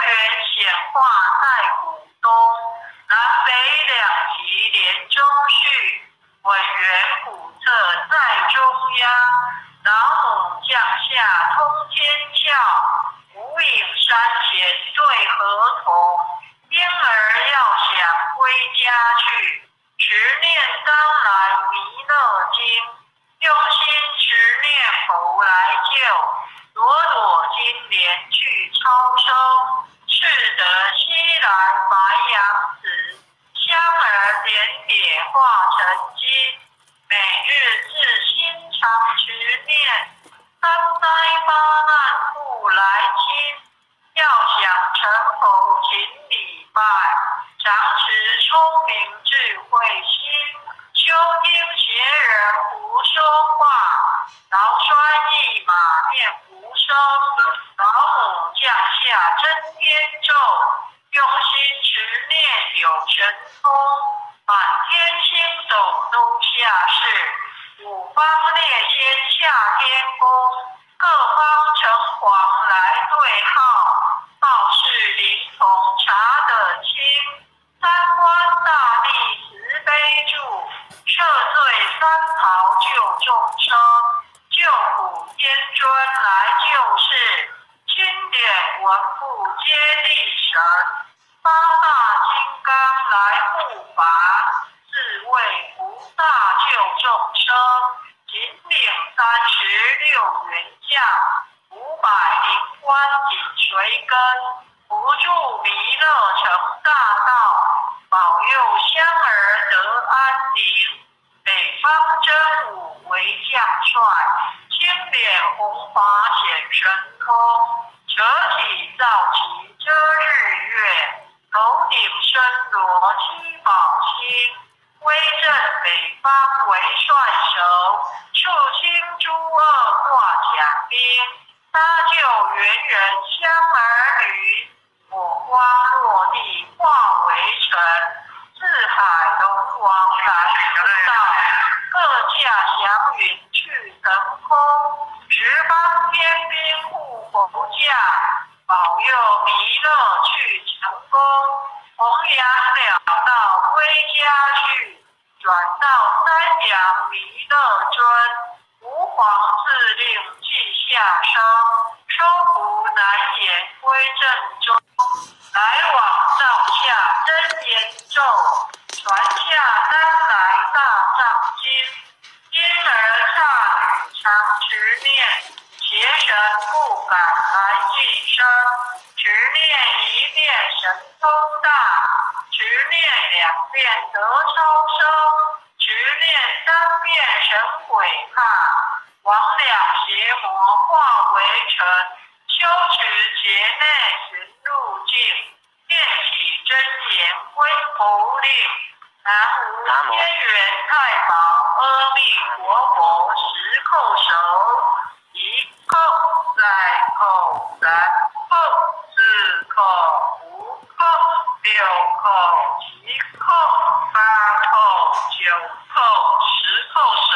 原显化在股东，南北两极连中续，稳圆普测在中央，老母降下通天窍，无影山前对合同，婴儿要想归家去，持念当来弥勒经，用心持念佛来救，朵朵金莲去超收，是得西来白羊子，香儿点点化成金，每日自心常持念，三灾八难不来侵，要想成佛请礼拜，常持聪明智慧心，修听邪人胡说话，劳衰一马念无声，老母降下真天咒，用心持念有神通，满天星斗都下世，五方列仙下天宫，各方城隍来对号，道士灵童查得清，三官大帝慈悲助，赦罪三逃救众生，救苦天尊来救世，经典文部皆力神，八大金刚来护法，自为菩萨救众生，引领36元将，500灵官紧随跟，扶助弥勒成大道，保佑香儿得安宁。北方真武为将帅，青脸红发显神通，折体造旗遮日月，头顶身罗七宝星，威震北方为帅首，肃清诸恶挂甲兵，搭救猿人香儿女，火花落地化为尘，四海龙王来护道，各驾祥云去腾空，十方天兵护佛驾，保佑弥勒去成功，弘扬了道归家去，转到三阳弥勒尊，吾皇自令记下生，收服难言归正中，来往照下真言咒，传下单来大藏经，婴儿刹女常持念，邪神不敢来近身，持念1遍神通大，持念2遍得超生，持念3遍神鬼怕，魍魉邪魔化为尘，修持劫内寻路径，念起真言归佛令，南无天元太保阿弥陀佛10叩首，1叩2叩3叩4叩5叩6叩7叩8叩9叩10叩首。